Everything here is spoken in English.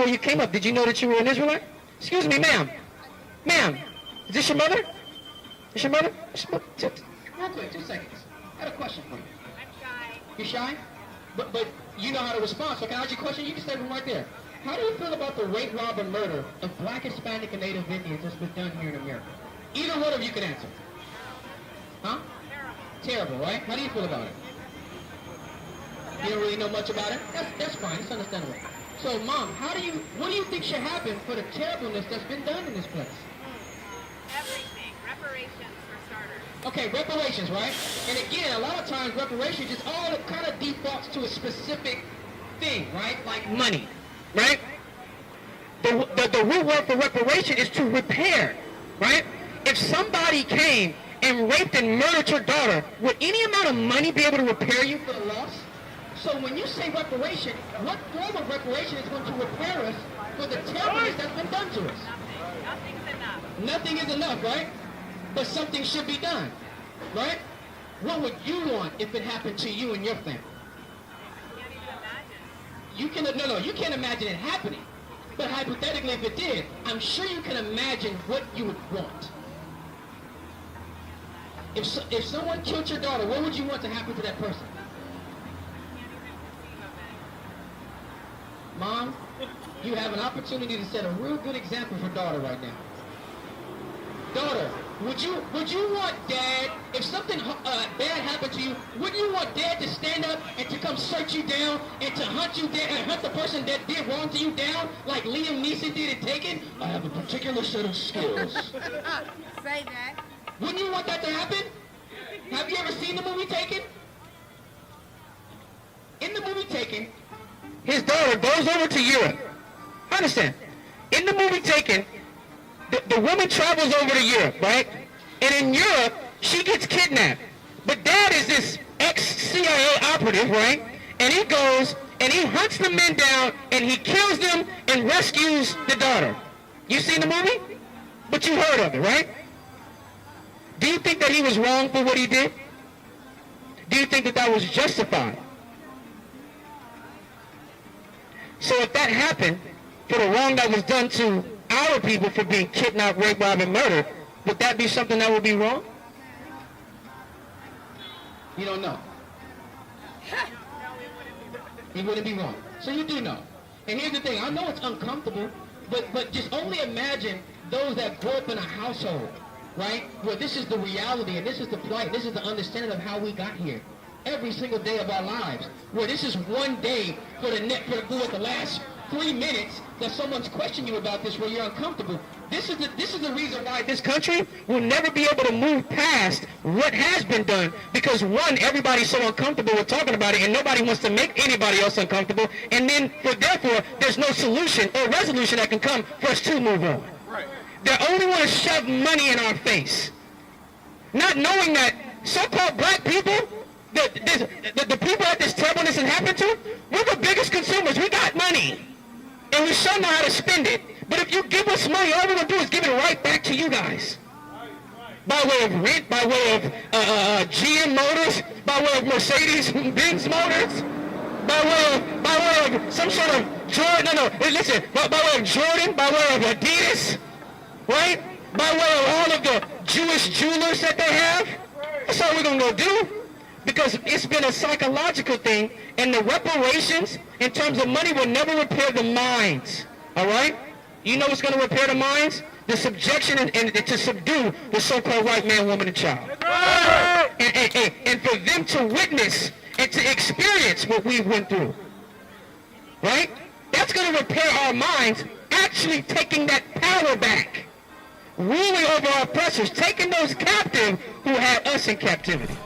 before you came up, did you know that you were an Israelite? Excuse me, ma'am. Ma'am, is this your mother? Is your mother? Real quick, 2 seconds. I had a question for you. I'm shy. You're shy? But you know how to respond, so can I ask you a question? You can stay right there. How do you feel about the rape, rob, and murder of Black, Hispanic, and Native Indians that's been done here in America? Either one of you can answer. Huh? Terrible, right? How do you feel about it? You don't really know much about it? That's fine. It's understandable. So, Mom, what do you think should happen for the terribleness that's been done in this place? Everything. Reparations for starters. Okay, reparations, right? And again, a lot of times reparations just all kind of defaults to a specific thing, right? Like money, right? The root word for reparation is to repair, right? If somebody came and raped and murdered your daughter, would any amount of money be able to repair you for the loss? So when you say reparation, what form of reparation is going to repair us for the terribleness that's been done to us? Nothing's enough. Nothing is enough, right? But something should be done, right? What would you want if it happened to you and your family? You can't even imagine. You can't imagine it happening. But hypothetically, if it did, I'm sure you can imagine what you would want. If someone killed your daughter, what would you want to happen to that person? Mom, you have an opportunity to set a real good example for daughter right now. Daughter, would you want Dad, if something bad happened to you, wouldn't you want Dad to stand up and to come search you down and to hunt you down and hunt the person that did wrong to you down like Liam Neeson did in Taken? I have a particular set of skills. Say that. Wouldn't you want that to happen? Have you ever seen the movie Taken? In the movie Taken, his daughter goes over to Europe. Understand? In the movie Taken, the woman travels over to Europe, right? And in Europe, she gets kidnapped. But Dad is this ex-CIA operative, right? And he goes and he hunts the men down and he kills them and rescues the daughter. You seen the movie? But you heard of it, right? Do you think that he was wrong for what he did? Do you think that that was justified? So if that happened for the wrong that was done to our people for being kidnapped, raped, robbed, and murdered, would that be something that would be wrong? You don't know. It wouldn't be wrong. So you do know. And here's the thing. I know it's uncomfortable, but just only imagine those that grow up in a household, right, where this is the reality and this is the plight, this is the understanding of how we got here. Every single day of our lives, where this is one day for the last 3 minutes that someone's questioning you about this, where you're uncomfortable. This is the reason why this country will never be able to move past what has been done, because one, everybody's so uncomfortable with talking about it, and nobody wants to make anybody else uncomfortable, and then therefore there's no solution or resolution that can come for us to move on. Right. They only want to shove money in our face, not knowing that so-called black people, the people that this terribleness has happened to, we're the biggest consumers. We got money, and we sure know how to spend it. But if you give us money, all we're going to do is give it right back to you guys. By way of rent, by way of GM Motors, by way of Mercedes-Benz Motors, by way of some sort of Jordan, by way of Jordan, by way of Adidas, right? By way of all of the Jewish jewelers that they have. That's all we're going to go do. Because it's been a psychological thing, and the reparations, in terms of money, will never repair the minds, all right? You know what's going to repair the minds? The subjection and to subdue the so-called white man, woman, and child. And for them to witness and to experience what we went through, right? That's going to repair our minds, actually taking that power back, ruling over our oppressors, taking those captive who had us in captivity.